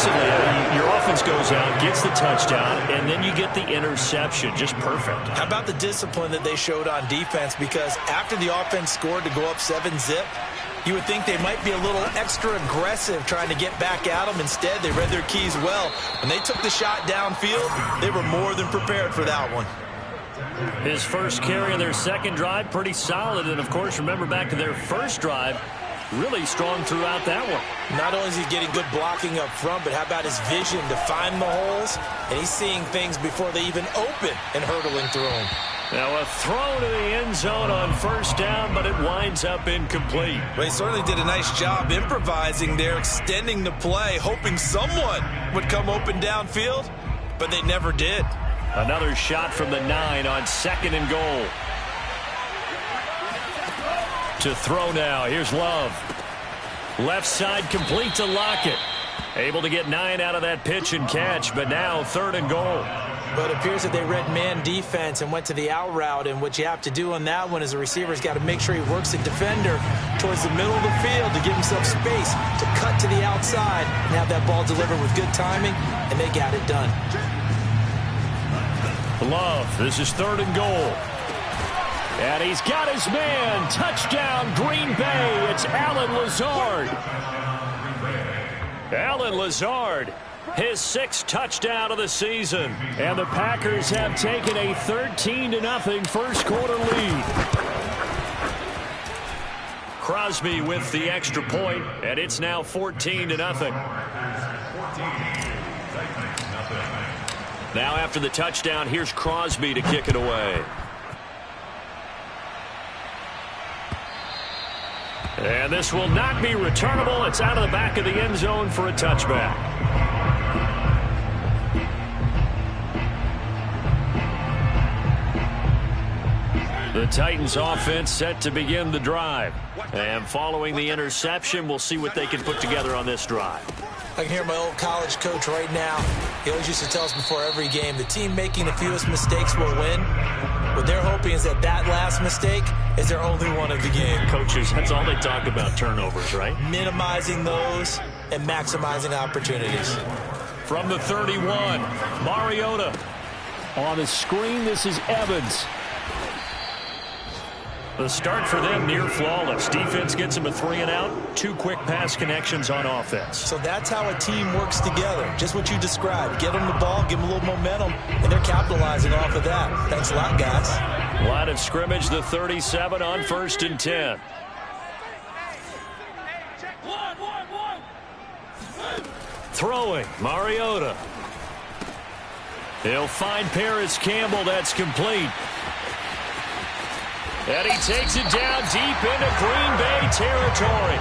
defensively, your offense goes out, gets the touchdown, and then you get the interception. Just perfect. How about the discipline that they showed on defense? Because after the offense scored to go up 7-zip, you would think they might be a little extra aggressive trying to get back at them. Instead, they read their keys well. When they took the shot downfield, they were more than prepared for that one. His first carry of their second drive, pretty solid. And, of course, remember back to their first drive, really strong throughout that one. Not only is he getting good blocking up front, but how about his vision to find the holes? And he's seeing things before they even open and hurdling through them. Now a throw to the end zone on first down, but it winds up incomplete. Well, he certainly did a nice job improvising there, extending the play, hoping someone would come open downfield, but they never did. Another shot from the 9 on 2nd and goal. To throw now. Here's Love. Left side complete to Lockett. Able to get 9 out of that pitch and catch, but now 3rd and goal. But it appears that they read man defense and went to the out route, and what you have to do on that one is the receiver's got to make sure he works the defender towards the middle of the field to give himself space to cut to the outside and have that ball delivered with good timing, and they got it done. Love, this is 3rd and goal. And he's got his man. Touchdown, Green Bay. It's Allen Lazard. Allen Lazard, his 6th touchdown of the season. And the Packers have taken a 13-0 first quarter lead. Crosby with the extra point, and it's now 14-0. Now after the touchdown, here's Crosby to kick it away. And this will not be returnable. It's out of the back of the end zone for a touchback. The Titans offense set to begin the drive. And following the interception, we'll see what they can put together on this drive. I can hear my old college coach right now. He always used to tell us before every game, the team making the fewest mistakes will win. What they're hoping is that last mistake is their only one of the game. Coaches, that's all they talk about, turnovers, right? Minimizing those and maximizing opportunities. From the 31, Mariota. On the screen, this is Evans. The start for them near flawless. Defense gets them a 3-and-out. 2 quick pass connections on offense. So that's how a team works together. Just what you described. Get them the ball, give them a little momentum, and they're capitalizing off of that. Thanks a lot, guys. Line of scrimmage, the 37 on 1st and 10. Throwing, Mariota. He'll find Paris Campbell. That's complete. And he takes it down deep into Green Bay territory.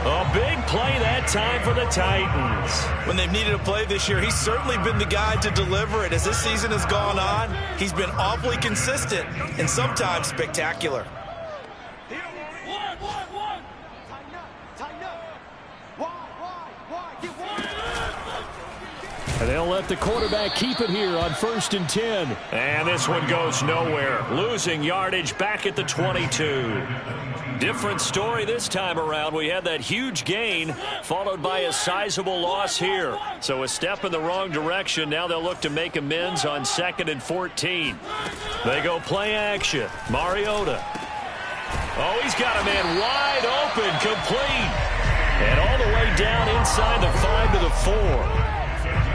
A big play that time for the Titans. When they've needed a play this year, he's certainly been the guy to deliver it. As this season has gone on, he's been awfully consistent and sometimes spectacular. And they'll let the quarterback keep it here on 1st and 10. And this one goes nowhere. Losing yardage back at the 22. Different story this time around. We had that huge gain followed by a sizable loss here. So a step in the wrong direction. Now they'll look to make amends on 2nd and 14. They go play action. Mariota. Oh, he's got a man wide open, complete. And all the way down inside the 5 to the 4.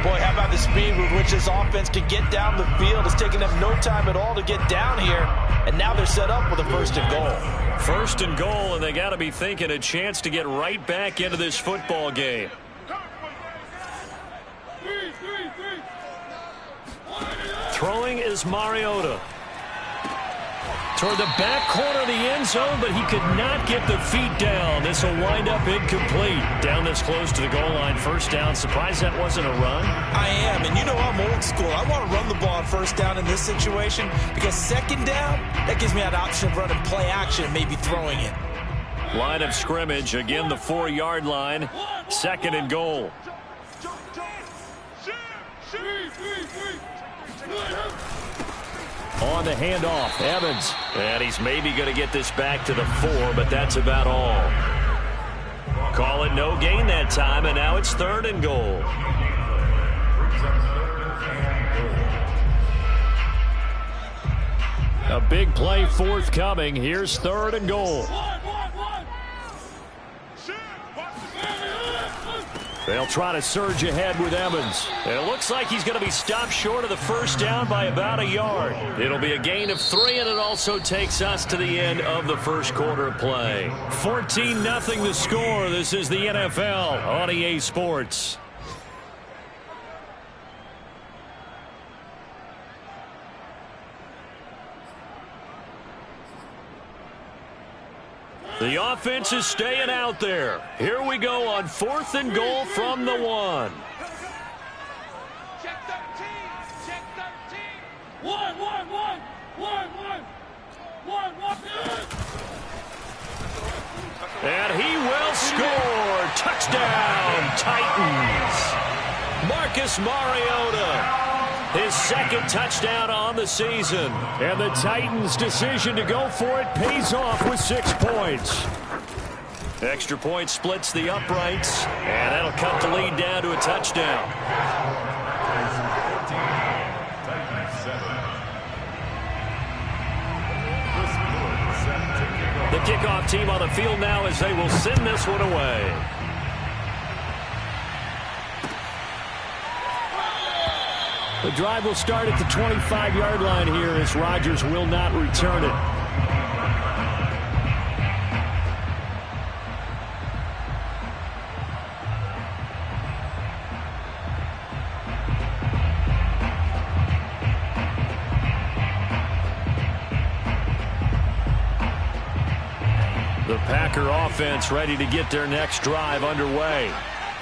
Boy, how about the speed with which this offense can get down the field? It's taken them no time at all to get down here, and now they're set up with a 1st and goal. 1st and goal, and they got to be thinking a chance to get right back into this football game. Throwing is Mariota. Toward the back corner of the end zone, but he could not get the feet down. This will wind up incomplete. Down this close to the goal line, 1st down. Surprised that wasn't a run? I am, and you know I'm old school. I want to run the ball on 1st down in this situation because 2nd down, that gives me an option of running play action and maybe throwing it. Line of scrimmage, again the 4-yard line, 2nd and goal. On the handoff, Evans. And he's maybe going to get this back to the 4, but that's about all. Call it no gain that time, and now it's 3rd and goal. A big play forthcoming. Here's 3rd and goal. They'll try to surge ahead with Evans. And it looks like he's going to be stopped short of the first down by about a yard. It'll be a gain of 3, and it also takes us to the end of the first quarter of play. 14-0 the score. This is the NFL on EA Sports. The offense is staying out there. Here we go on 4th and goal from the 1. Check 13. Check 13. 1, 1, 1. 1, 1. 1, 1. And he will score. Touchdown, Titans. Marcus Mariota. His 2nd touchdown on the season. And the Titans' decision to go for it pays off with 6 points. Extra point splits the uprights, and that'll cut the lead down to a touchdown. The kickoff team on the field now as they will send this one away. The drive will start at the 25-yard line here as Rodgers will not return it. The Packer offense ready to get their next drive underway.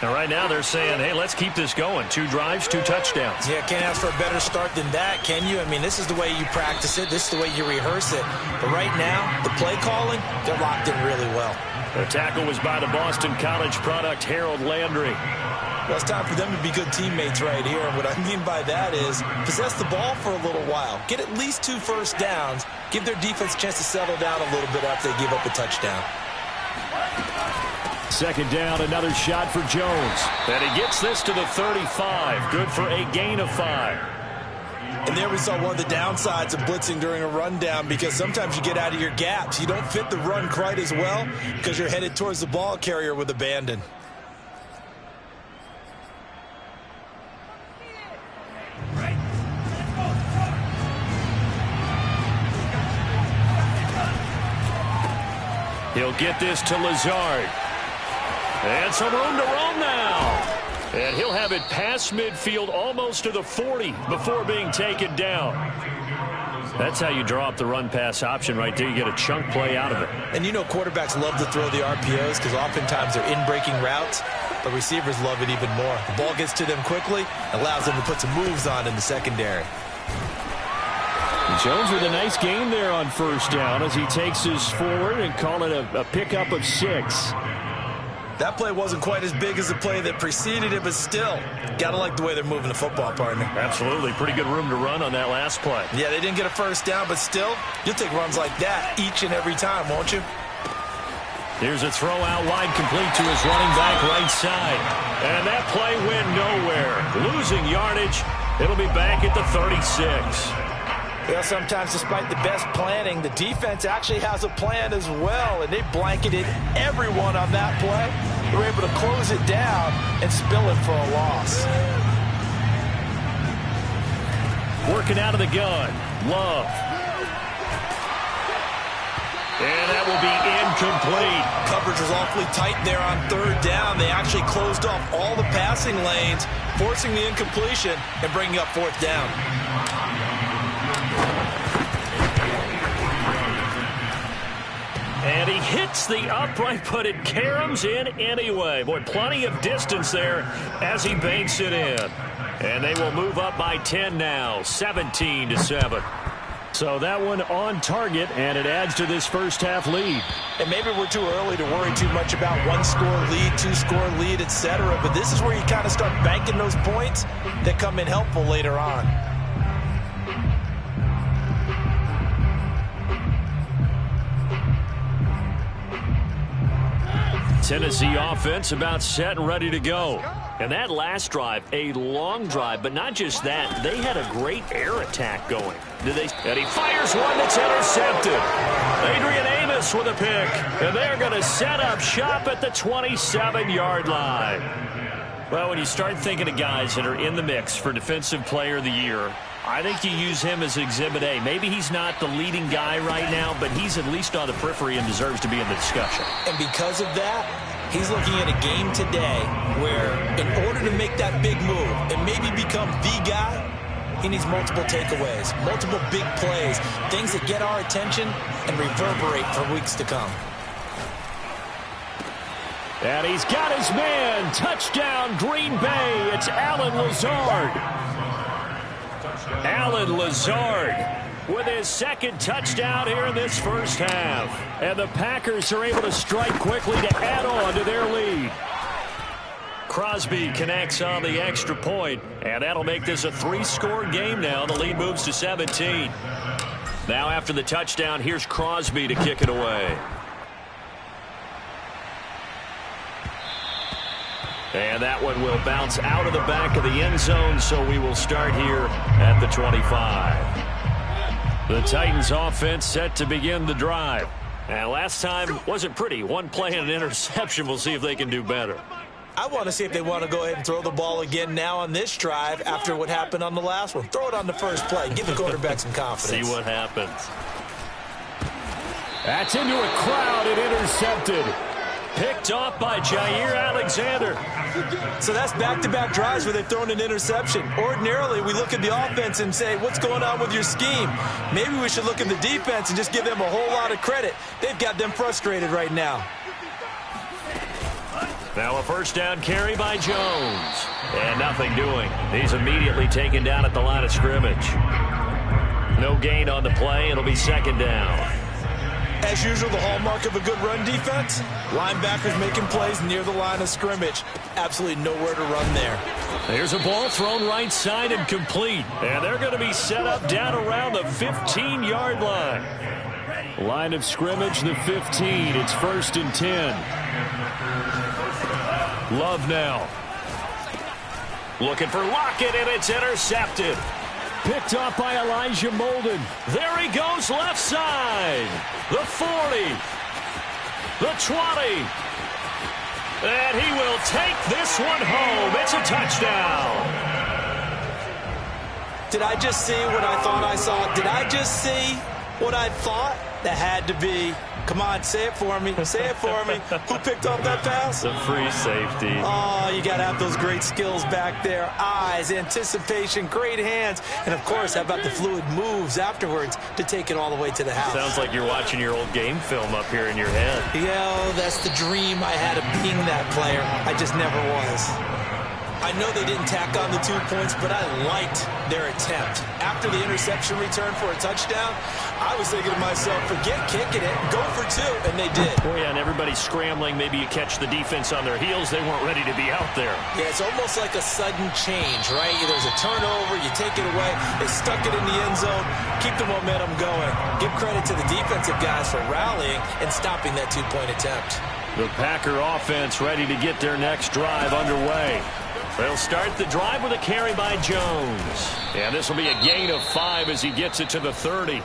And right now they're saying, hey, let's keep this going. 2 drives, 2 touchdowns. Yeah, can't ask for a better start than that, can you? I mean, this is the way you practice it. This is the way you rehearse it. But right now, the play calling, they're locked in really well. The tackle was by the Boston College product, Harold Landry. Well, it's time for them to be good teammates right here. And what I mean by that is possess the ball for a little while. Get at least 2 first downs. Give their defense a chance to settle down a little bit after they give up a touchdown. 2nd down, another shot for Jones. And he gets this to the 35. Good for a gain of 5. And there we saw one of the downsides of blitzing during a rundown, because sometimes you get out of your gaps. You don't fit the run quite as well because you're headed towards the ball carrier with abandon. He'll get this to Lazard. And some room to roam now. And he'll have it past midfield almost to the 40 before being taken down. That's how you draw up the run-pass option right there. You get a chunk play out of it. And you know quarterbacks love to throw the RPOs because oftentimes they're in-breaking routes. But receivers love it even more. The ball gets to them quickly, allows them to put some moves on in the secondary. Jones with a nice gain there on 1st down as he takes us forward and call it a pickup of 6. That play wasn't quite as big as the play that preceded it, but still, gotta like the way they're moving the football, partner. Absolutely. Pretty good room to run on that last play. Yeah, they didn't get a 1st down, but still, you'll take runs like that each and every time, won't you? Here's a throw out wide, complete to his running back right side. And that play went nowhere. Losing yardage. It'll be back at the 36. Well, sometimes despite the best planning, the defense actually has a plan as well, and they blanketed everyone on that play. They were able to close it down and spill it for a loss. Working out of the gun. Love. And that will be incomplete. Coverage was awfully tight there on 3rd down. They actually closed off all the passing lanes, forcing the incompletion and bringing up 4th down. And he hits the upright, but it caroms in anyway. Boy, plenty of distance there as he banks it in. And they will move up by 10 now, 17-7. So that one on target, and it adds to this first half lead. And maybe we're too early to worry too much about 1-score lead, 2-score lead, etc. But this is where you kind of start banking those points that come in helpful later on. Tennessee offense about set and ready to go. And that last drive, a long drive, but not just that. They had a great air attack going. And he fires one that's intercepted. Adrian Amos with a pick. And they're going to set up shop at the 27-yard line. Well, when you start thinking of guys that are in the mix for Defensive Player of the Year, I think you use him as Exhibit A. Maybe he's not the leading guy right now, but he's at least on the periphery and deserves to be in the discussion. And because of that, he's looking at a game today where in order to make that big move and maybe become the guy, he needs multiple takeaways, multiple big plays, things that get our attention and reverberate for weeks to come. And he's got his man. Touchdown, Green Bay. It's Allen Lazard. Allen Lazard with his second touchdown here in this first half. And the Packers are able to strike quickly to add on to their lead. Crosby connects on the extra point, and that'll make this a 3-score game now. The lead moves to 17. Now after the touchdown, here's Crosby to kick it away. And that one will bounce out of the back of the end zone, so we will start here at the 25. The Titans offense set to begin the drive. And last time wasn't pretty. One play and an interception. We'll see if they can do better. I want to see if they want to go ahead and throw the ball again now on this drive after what happened on the last one. Throw it on the first play. Give the quarterback some confidence. See what happens. That's into a crowd and intercepted. Picked off by Jair Alexander. So that's back-to-back drives where they've thrown an interception. Ordinarily, we look at the offense and say, what's going on with your scheme? Maybe we should look at the defense and just give them a whole lot of credit. They've got them frustrated right now. Now a first down carry by Jones. And nothing doing. He's immediately taken down at the line of scrimmage. No gain on the play. It'll be second down. As usual, the hallmark of a good run defense, linebackers making plays near the line of scrimmage. Absolutely nowhere to run there. There's a ball thrown right side and complete. And they're going to be set up down around the 15-yard line. Line of scrimmage, the 15. It's 1st and 10. Love now. Looking for Lockett, and it's intercepted. Picked off by Elijah Molden. There he goes left side. The 40. The 20. And he will take this one home. It's a touchdown. Did I just see what I thought I saw? Did I just see what I thought? That had to be. Come on, say it for me. Say it for me. Who picked up that pass? The free safety. Oh, you got to have those great skills back there. Eyes, anticipation, great hands. And, of course, how about the fluid moves afterwards to take it all the way to the house? Sounds like you're watching your old game film up here in your head. Yeah, that's the dream I had of being that player. I just never was. I know they didn't tack on the 2 points, but I liked their attempt. After the interception return for a touchdown, I was thinking to myself, forget kicking it, go for 2, and they did. Oh, yeah, and everybody's scrambling. Maybe you catch the defense on their heels. They weren't ready to be out there. Yeah, it's almost like a sudden change, right? There's a turnover, you take it away, they stuck it in the end zone, keep the momentum going. Give credit to the defensive guys for rallying and stopping that 2-point attempt. The Packer offense ready to get their next drive underway. They'll start the drive with a carry by Jones. And this will be a gain of 5 as he gets it to the 30.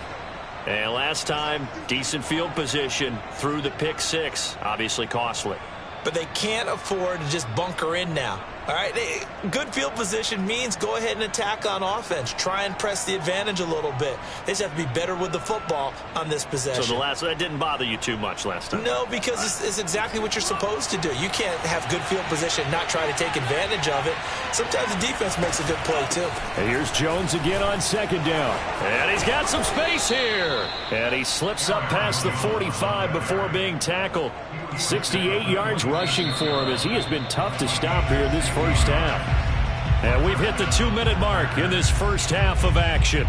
And last time, decent field position through the pick 6. Obviously costly. But they can't afford to just bunker in now. All right, good field position means go ahead and attack on offense. Try and press the advantage a little bit. They just have to be better with the football on this possession. So that didn't bother you too much last time? No, because it's exactly what you're supposed to do. You can't have good field position and not try to take advantage of it. Sometimes the defense makes a good play, too. And here's Jones again on second down. And he's got some space here. And he slips up past the 45 before being tackled. 68 yards rushing for him as he has been tough to stop here this first half. And we've hit the 2-minute mark in this first half of action.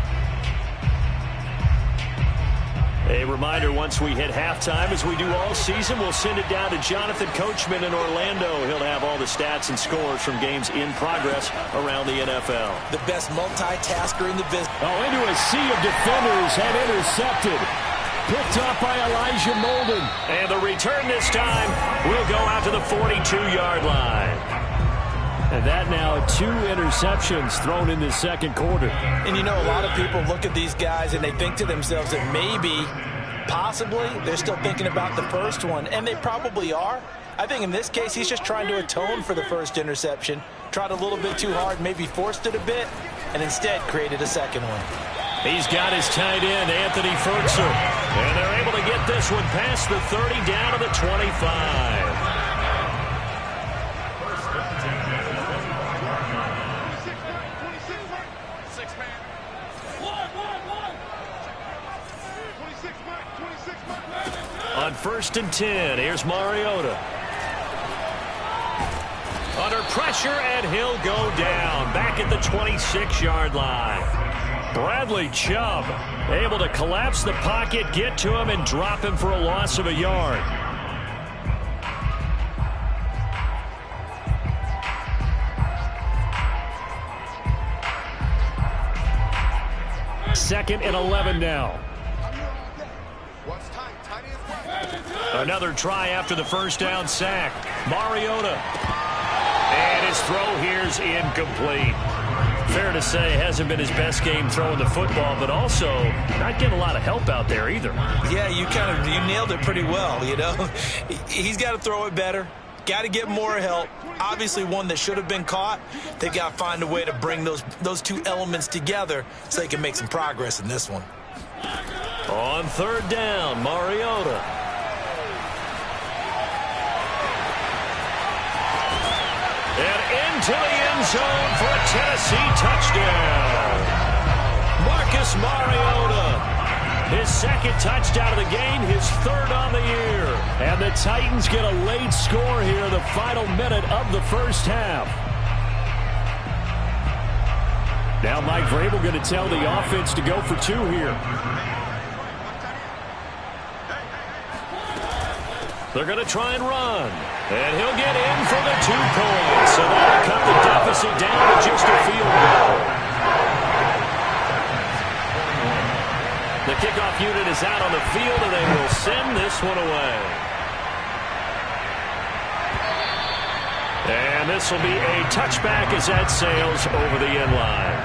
A reminder, once we hit halftime, as we do all season, we'll send it down to Jonathan Coachman in Orlando. He'll have all the stats and scores from games in progress around the NFL. The best multitasker in the business. Oh, into a sea of defenders and intercepted. Picked off by Elijah Molden. And the return this time will go out to the 42-yard line. And that now 2 interceptions thrown in the second quarter. And you know, a lot of people look at these guys and they think to themselves that maybe, possibly, they're still thinking about the first one. And they probably are. I think in this case, he's just trying to atone for the first interception. Tried a little bit too hard, maybe forced it a bit, and instead created a second one. He's got his tight end, Anthony Ferguson. And they're able to get this one past the 30 down to the 25. On 1st and 10, here's Mariota. Under pressure, and he'll go down. Back at the 26-yard line. Bradley Chubb able to collapse the pocket, get to him, and drop him for a loss of a yard. Second and 11 now. Another try after the first down sack. Mariota. And his throw here's incomplete. Fair to say, hasn't been his best game throwing the football, but also not getting a lot of help out there either. Yeah, you nailed it pretty well, you know. He's got to throw it better. Got to get more help. Obviously one that should have been caught. They've got to find a way to bring those two elements together so they can make some progress in this one. On 3rd down, Mariota. And into the end zone for a Tennessee touchdown. Marcus Mariota. His second touchdown of the game, his 3rd on the year. And the Titans get a late score here in the final minute of the first half. Now Mike Vrabel going to tell the offense to go for 2 here. They're going to try and run. And he'll get in for the 2 points. So that'll cut the deficit down to just a field goal. The kickoff unit is out on the field, and they will send this one away. And this will be a touchback as that sails over the end line.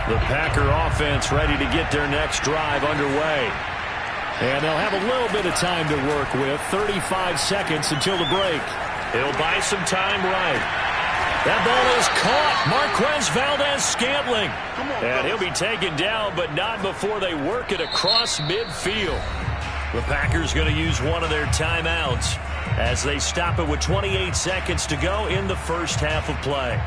The Packer offense ready to get their next drive underway. And they'll have a little bit of time to work with. 35 seconds until the break. He'll buy some time right. That ball is caught. Marquez Valdez-Scantling. And he'll be taken down, but not before they work it across midfield. The Packers going to use one of their timeouts as they stop it with 28 seconds to go in the first half of play.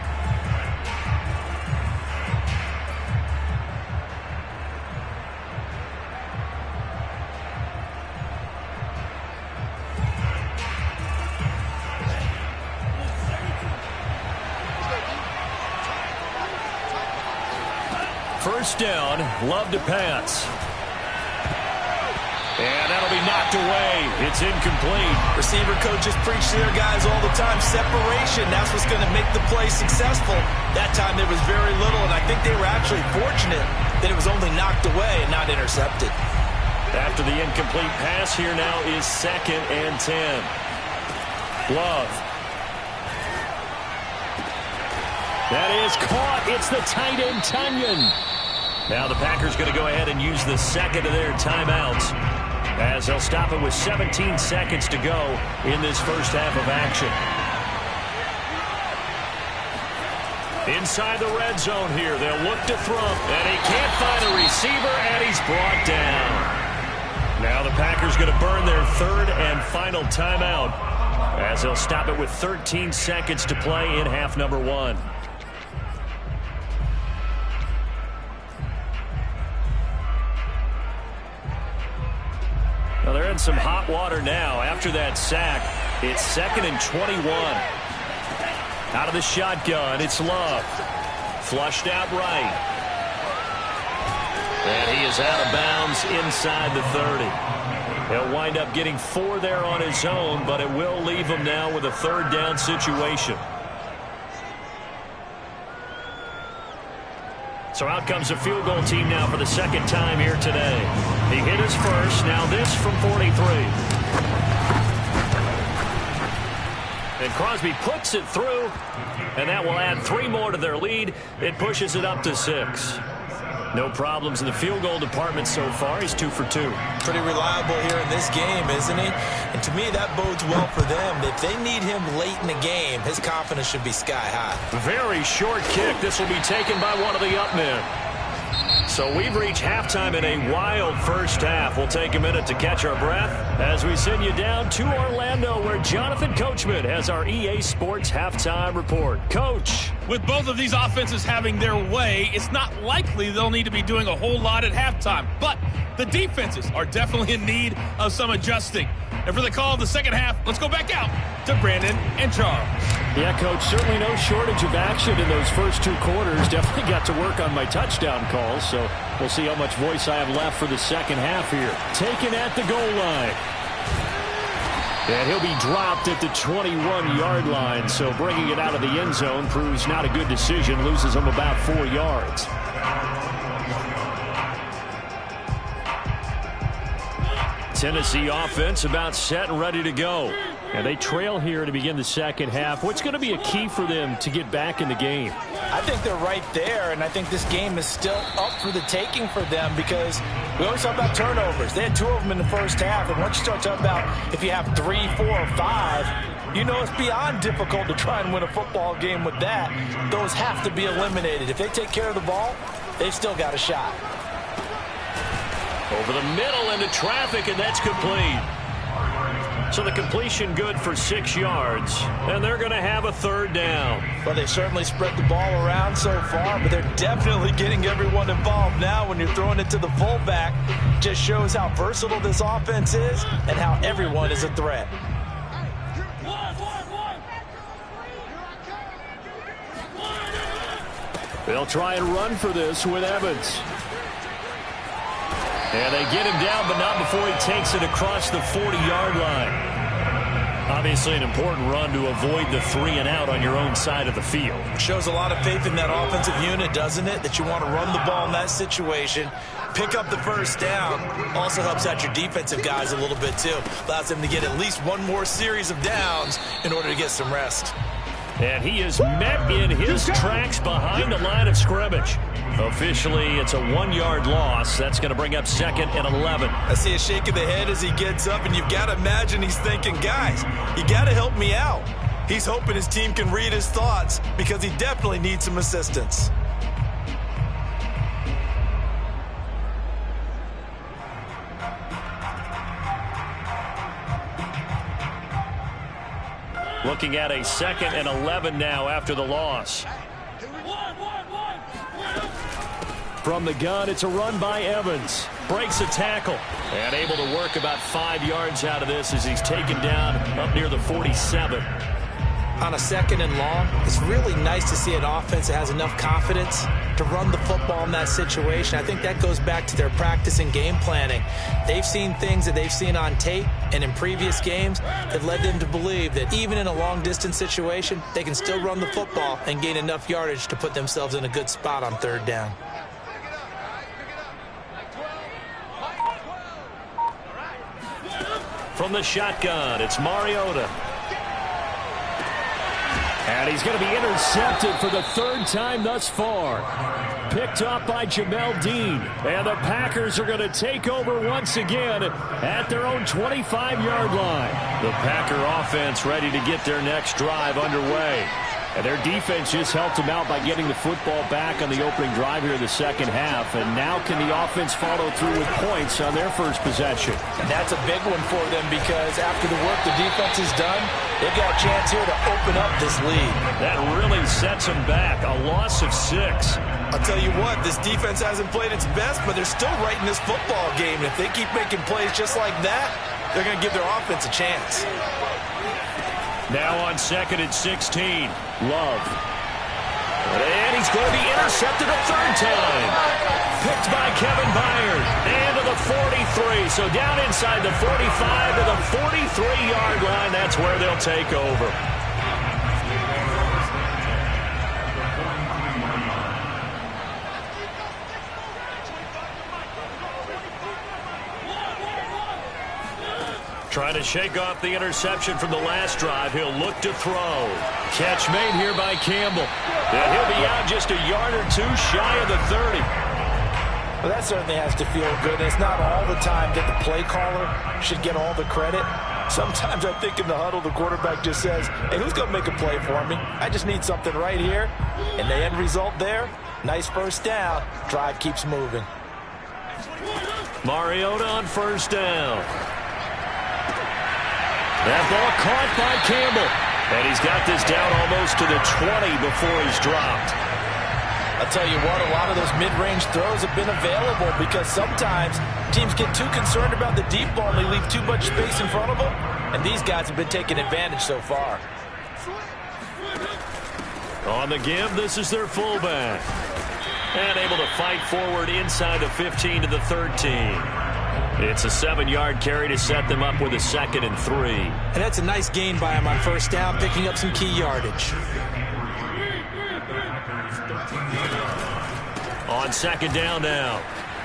First down, Love to pass. And that'll be knocked away. It's incomplete. Receiver coaches preach to their guys all the time. Separation, that's what's going to make the play successful. That time there was very little, and I think they were actually fortunate that it was only knocked away and not intercepted. After the incomplete pass, here now is 2nd and 10. Love. That is caught. It's the tight end, Tunyon. Now the Packers going to go ahead and use the second of their timeouts as they'll stop it with 17 seconds to go in this first half of action. Inside the red zone here, they'll look to throw, and he can't find a receiver, and he's brought down. Now the Packers going to burn their 3rd and final timeout as they'll stop it with 13 seconds to play in half number 1. Well, they're in some hot water now. After that sack, it's 2nd and 21. Out of the shotgun, it's Love. Flushed out right. And he is out of bounds inside the 30. He'll wind up getting 4 there on his own, but it will leave him now with a 3rd down situation. So out comes the field goal team now for the second time here today. He hit his first. Now this from 43. And Crosby puts it through, and that will add 3 more to their lead. It pushes it up to 6. No problems in the field goal department so far. He's 2 for 2. Pretty reliable here in this game, isn't he? And to me, that bodes well for them. If they need him late in the game, his confidence should be sky high. Very short kick. This will be taken by one of the up men. So we've reached halftime in a wild first half. We'll take a minute to catch our breath as we send you down to Orlando, where Jonathan Coachman has our EA Sports halftime report. Coach. With both of these offenses having their way, it's not likely they'll need to be doing a whole lot at halftime. But the defenses are definitely in need of some adjusting. And for the call of the second half, let's go back out to Brandon and Charles. Yeah, Coach, certainly no shortage of action in those first 2 quarters. Definitely got to work on my touchdown calls, so we'll see how much voice I have left for the second half here. Taken at the goal line. And he'll be dropped at the 21-yard line, so bringing it out of the end zone proves not a good decision. Loses him about 4 yards. Tennessee offense about set and ready to go. And they trail here to begin the second half. What's going to be a key for them to get back in the game? I think they're right there, and I think this game is still up for the taking for them because we always talk about turnovers. They had 2 of them in the first half, and once you start talking about if you have 3, 4, or 5, you know it's beyond difficult to try and win a football game with that. Those have to be eliminated. If they take care of the ball, they've still got a shot. Over the middle into traffic, and that's complete. So the completion good for 6 yards, and they're going to have a third down. Well, they've certainly spread the ball around so far, but they're definitely getting everyone involved now when you're throwing it to the fullback. Just shows how versatile this offense is and how everyone is a threat. They'll try and run for this with Evans. And they get him down, but not before he takes it across the 40-yard line. Obviously an important run to avoid the 3 and out on your own side of the field. Shows a lot of faith in that offensive unit, doesn't it? That you want to run the ball in that situation. Pick up the first down. Also helps out your defensive guys a little bit, too. Allows them to get at least one more series of downs in order to get some rest. And he is met in his tracks behind the line of scrimmage. Officially, it's a 1-yard loss. That's going to bring up 2nd and 11. I see a shake of the head as he gets up, and you've got to imagine he's thinking, guys, you got to help me out. He's hoping his team can read his thoughts because he definitely needs some assistance. Looking at a 2nd and 11 now after the loss. From the gun, it's a run by Evans. Breaks a tackle. And able to work about 5 yards out of this as he's taken down up near the 47. On a 2nd and long, it's really nice to see an offense that has enough confidence to run the football in that situation. I think that goes back to their practice and game planning. They've seen things that they've seen on tape and in previous games that led them to believe that even in a long-distance situation, they can still run the football and gain enough yardage to put themselves in a good spot on 3rd down. From the shotgun, it's Mariota. And he's going to be intercepted for the 3rd time thus far. Picked up by Jamel Dean. And the Packers are going to take over once again at their own 25-yard line. The Packer offense ready to get their next drive underway. And their defense just helped them out by getting the football back on the opening drive here in the second half. And now can the offense follow through with points on their first possession? And that's a big one for them because after the work the defense has done, they've got a chance here to open up this lead. That really sets them back. A loss of 6. I'll tell you what, this defense hasn't played its best, but they're still right in this football game. And if they keep making plays just like that, they're going to give their offense a chance. Now on 2nd and 16, Love. And he's going to be intercepted a 3rd time. Picked by Kevin Byard. And to the 43. So down inside the 45 to the 43-yard line. That's where they'll take over. Trying to shake off the interception from the last drive. He'll look to throw. Catch made here by Campbell. And he'll be out just a yard or two shy of the 30. Well, that certainly has to feel good. It's not all the time that the play caller should get all the credit. Sometimes I think in the huddle, the quarterback just says, hey, who's going to make a play for me? I just need something right here. And the end result there, nice first down. Drive keeps moving. Mariota on first down. That ball caught by Campbell. And he's got this down almost to the 20 before he's dropped. I'll tell you what, a lot of those mid-range throws have been available because sometimes teams get too concerned about the deep ball and they leave too much space in front of them. And these guys have been taking advantage so far. On the give, this is their fullback. And able to fight forward inside the 15 to the 13. It's a 7-yard carry to set them up with a 2nd and 3. And that's a nice gain by him on first down, picking up some key yardage. On 2nd down now,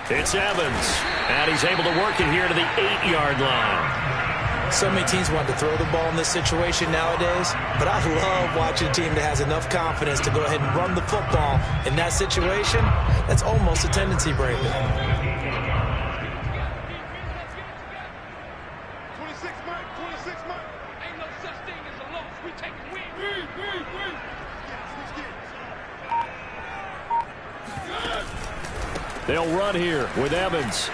it's Evans. And he's able to work it here to the 8-yard line. So many teams want to throw the ball in this situation nowadays, but I love watching a team that has enough confidence to go ahead and run the football. In that situation, that's almost a tendency breaker. 26 mark. Ain't no such thing as a loss. We take a win. They'll run here with Evans.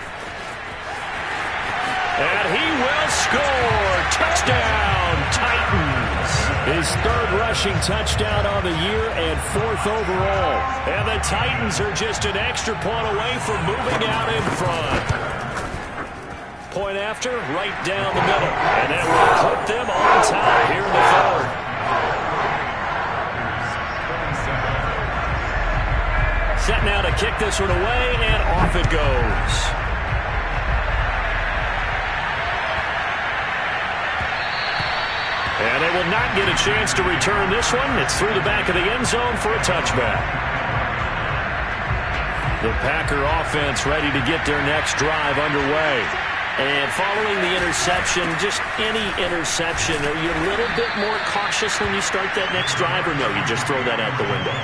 And he will score. Touchdown, Titans. His 3rd rushing touchdown on the year and 4th overall. And the Titans are just an extra point away from moving out in front. Point after, right down the middle. And that will put them on top here in the 3rd. Set now to kick this one away, and off it goes. And they will not get a chance to return this one. It's through the back of the end zone for a touchback. The Packer offense ready to get their next drive underway. And following the interception, just any interception, are you a little bit more cautious when you start that next drive, or no, you just throw that out the window?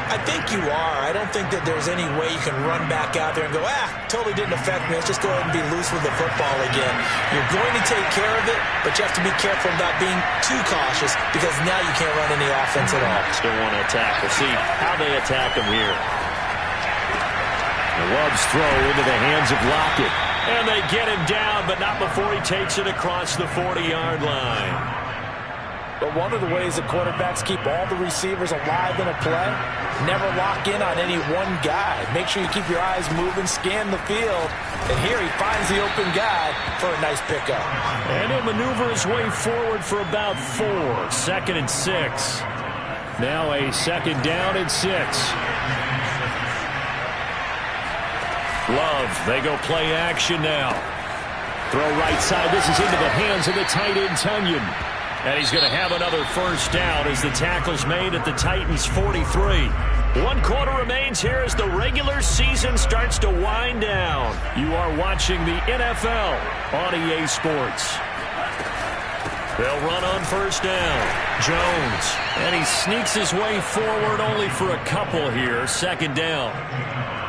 I think you are. I don't think that there's any way you can run back out there and go, totally didn't affect me. Let's just go ahead and be loose with the football again. You're going to take care of it, but you have to be careful about being too cautious because now you can't run any offense at all. Still want to attack. We'll see how they attack him here. The Love's throw into the hands of Lockett. And they get him down, but not before he takes it across the 40-yard line. But one of the ways that quarterbacks keep all the receivers alive in a play, never lock in on any one guy. Make sure you keep your eyes moving, scan the field. And here he finds the open guy for a nice pickup. And he'll maneuver his way forward for about 4. 2nd and 6. Now a 2nd down and 6. Love, they go play action now. Throw right side. This is into the hands of the tight end, Tunyon. And he's going to have another first down as the tackle's made at the Titans' 43. 1 quarter remains here as the regular season starts to wind down. You are watching the NFL on EA Sports. They'll run on first down. Jones. And he sneaks his way forward only for a couple here. 2nd down.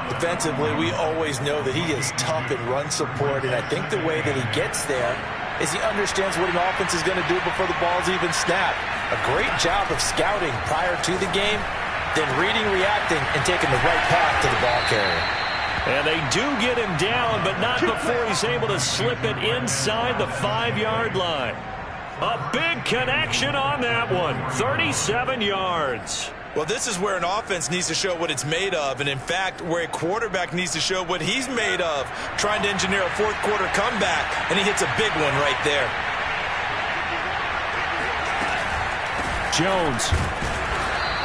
Defensively, we always know that he is tough in run support, and I think the way that he gets there is he understands what an offense is going to do before the ball's even snapped. A great job of scouting prior to the game, then reading, reacting, and taking the right path to the ball carrier. And they do get him down, but not before he's able to slip it inside the 5-yard line. A big connection on that one. 37 yards. Well, this is where an offense needs to show what it's made of, and in fact, where a quarterback needs to show what he's made of, trying to engineer a 4th quarter comeback, and he hits a big one right there. Jones.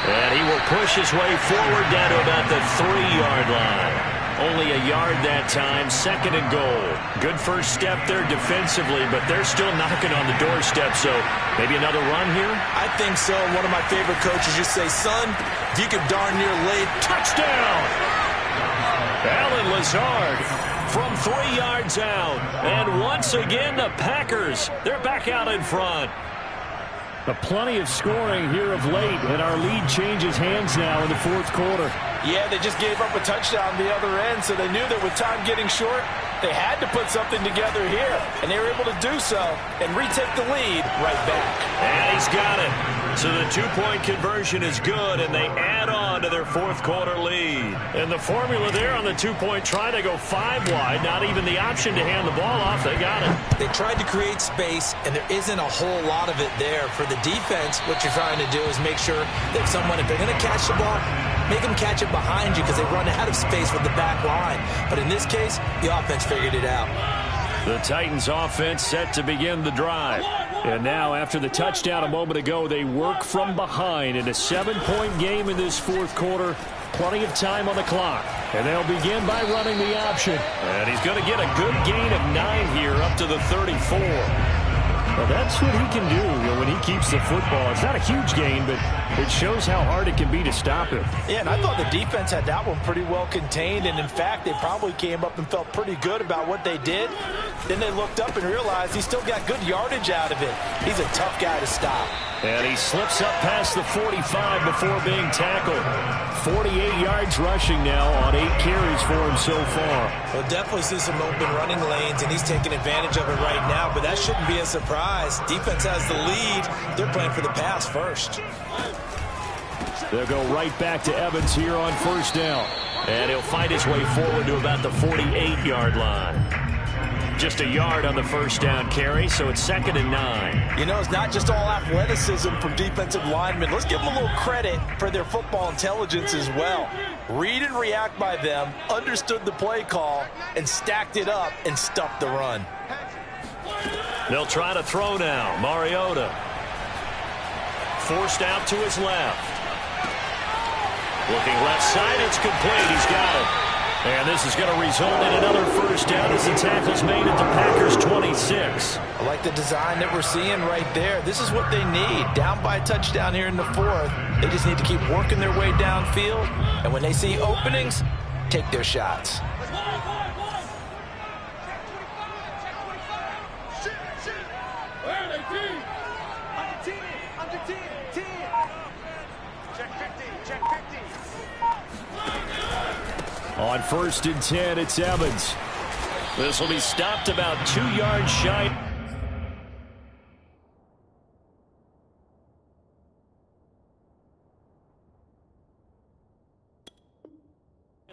And he will push his way forward down to about the 3-yard line. Only a yard that time, 2nd and goal. Good first step there defensively, but they're still knocking on the doorstep, so maybe another run here? I think so. One of my favorite coaches just say, son, you could darn near lay touchdown. Allen Lazard from 3 yards out. And once again, the Packers, they're back out in front. Plenty of scoring here of late, and our lead changes hands now in the fourth quarter. Yeah, they just gave up a touchdown the other end, so they knew that with time getting short, they had to put something together here, and they were able to do so and retake the lead right back. And he's got it. So the two-point conversion is good, and they add on to their fourth quarter lead. And the formula there on the two-point try to go 5 wide, not even the option to hand the ball off. They got it. They tried to create space, and there isn't a whole lot of it there. For the defense, what you're trying to do is make sure that if they're going to catch the ball, make them catch it behind you because they run out of space with the back line. But in this case, the offense figured it out. The Titans offense set to begin the drive. And now, after the touchdown a moment ago, they work from behind in a 7-point game in this fourth quarter. Plenty of time on the clock. And they'll begin by running the option. And he's going to get a good gain of 9 here up to the 34. Well, that's what he can do when he keeps the football. It's not a huge gain, but it shows how hard it can be to stop him. Yeah, and I thought the defense had that one pretty well contained, and in fact, they probably came up and felt pretty good about what they did. Then they looked up and realized he still got good yardage out of it. He's a tough guy to stop. And he slips up past the 45 before being tackled. 48 yards rushing now on 8 carries for him so far. We'll definitely see some open running lanes, and he's taking advantage of it right now, but that shouldn't be a surprise. Defense has the lead. They're playing for the pass first. They'll go right back to Evans here on first down. And he'll fight his way forward to about the 48-yard line. Just a yard on the first down carry, so it's 2nd and 9. You know, it's not just all athleticism from defensive linemen. Let's give them a little credit for their football intelligence as well. Read and react by them, understood the play call, and stacked it up and stuffed the run. They'll try to throw now. Mariota forced out to his left. Looking left side, it's complete. He's got it. And this is going to result in another first down as the tackle's made at the Packers' 26. I like the design that we're seeing right there. This is what they need. Down by a touchdown here in the fourth. They just need to keep working their way downfield. And when they see openings, take their shots. On 1st and 10, it's Evans. This will be stopped about 2 yards shy.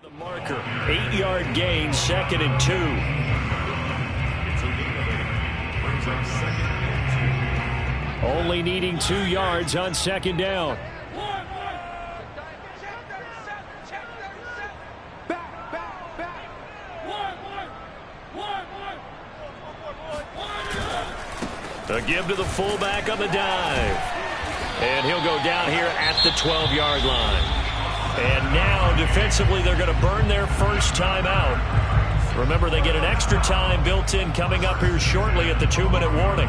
The marker, 8-yard gain, 2nd and 2. Only needing 2 yards on 2nd down. A give to the fullback on the dive. And he'll go down here at the 12-yard line. And now, defensively, they're going to burn their first timeout. Remember, they get an extra time built in coming up here shortly at the 2-minute warning.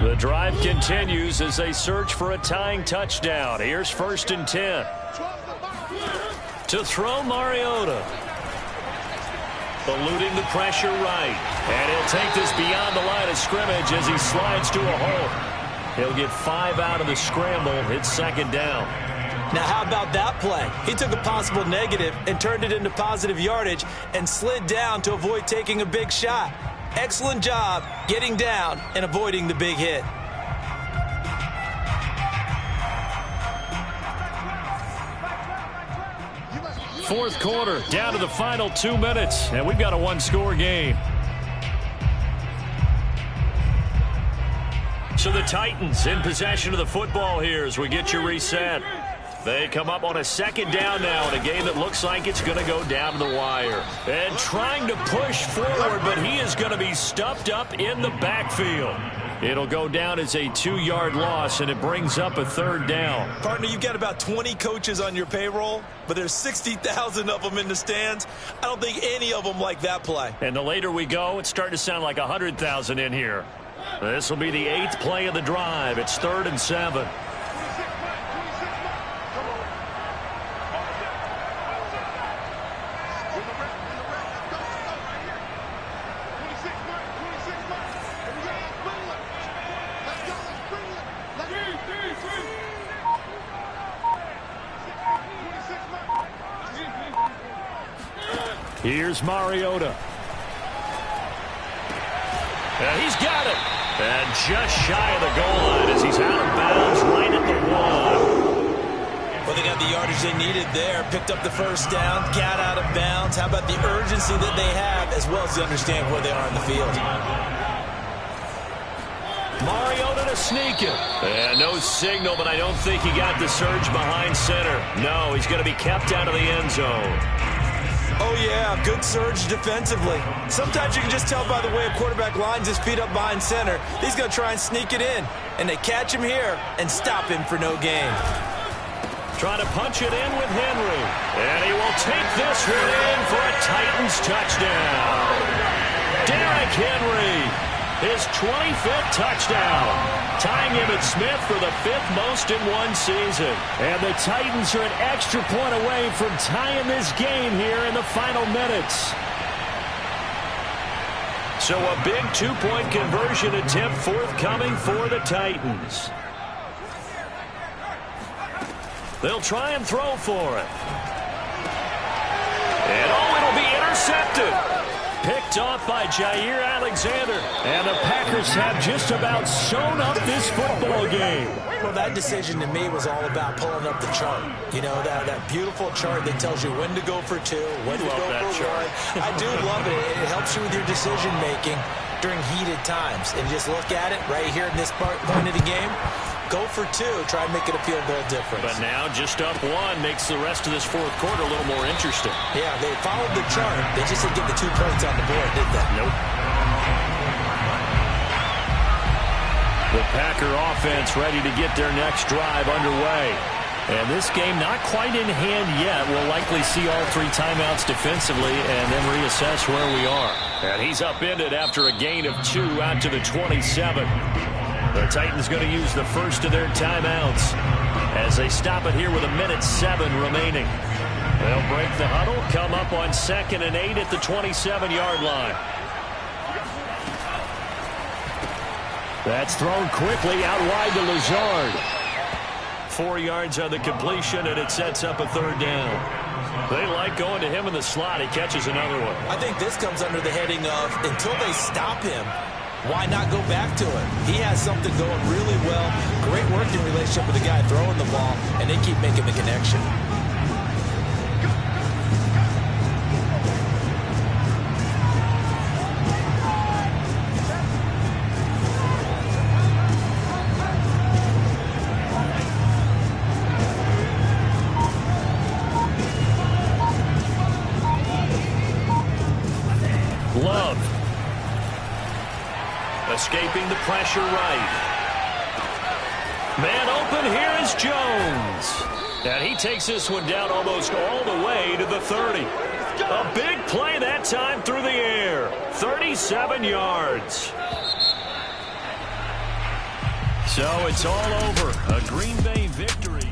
The drive continues as they search for a tying touchdown. Here's 1st and 10. To throw, Mariota. Eluding the pressure right. And he'll take this beyond the line of scrimmage as he slides to a hole. He'll get 5 out of the scramble. It's 2nd down. Now, how about that play? He took a possible negative and turned it into positive yardage and slid down to avoid taking a big shot. Excellent job getting down and avoiding the big hit. Fourth quarter, down to the final 2 minutes, and we've got a 1-score game. So the Titans in possession of the football here as we get you reset. They come up on a 2nd down now in a game that looks like it's going to go down to the wire. And trying to push forward, but he is going to be stuffed up in the backfield. It'll go down as a 2-yard loss, and it brings up a 3rd down. Partner, you've got about 20 coaches on your payroll, but there's 60,000 of them in the stands. I don't think any of them like that play. And the later we go, it's starting to sound like 100,000 in here. This will be the 8th play of the drive. It's 3rd and 7. Here's Mariota. And he's got it. And just shy of the goal line as he's out of bounds right at the 1. Well, they got the yardage they needed there. Picked up the first down, got out of bounds. How about the urgency that they have, as well as they understand where they are in the field. Mariota to sneak it. And no signal, but I don't think he got the surge behind center. No, he's going to be kept out of the end zone. Oh, yeah, good surge defensively. Sometimes you can just tell by the way a quarterback lines his feet up behind center. He's going to try and sneak it in. And they catch him here and stop him for no gain. Trying to punch it in with Henry. And he will take this one in for a Titans touchdown. Derrick Henry, his 25th touchdown. Tying Emmitt Smith for the 5th most in one season. And the Titans are an extra point away from tying this game here in the final minutes. So a big 2-point conversion attempt forthcoming for the Titans. They'll try and throw for it. And oh, it'll be intercepted. Picked off by Jair Alexander. And the Packers have just about sewn up this football game. Well, that decision to me was all about pulling up the chart. You know, that beautiful chart that tells you when to go for 2, when to go for 1. I do love it. It helps you with your decision making during heated times. And just look at it right here in this point of the game. Go for 2. Try and make it a field goal difference. But now just up 1 makes the rest of this 4th quarter a little more interesting. Yeah, they followed the chart. They just didn't get the 2 points on the board, did they? Nope. The Packer offense ready to get their next drive underway. And this game not quite in hand yet. We'll likely see all 3 timeouts defensively and then reassess where we are. And he's upended after a gain of 2 out to the 27. The Titans going to use the first of their timeouts as they stop it here with 1:07 remaining. They'll break the huddle, come up on 2nd and 8 at the 27-yard line. That's thrown quickly out wide to Lazard. 4 yards on the completion, and it sets up a 3rd down. They like going to him in the slot. He catches another one. I think this comes under the heading of until they stop him, why not go back to it? He has something going really well. Great working relationship with the guy throwing the ball, and they keep making the connection. Love. Escaping the pressure right. Man open, here is Jones. And he takes this one down almost all the way to the 30. A big play that time through the air. 37 yards. So it's all over. A Green Bay victory.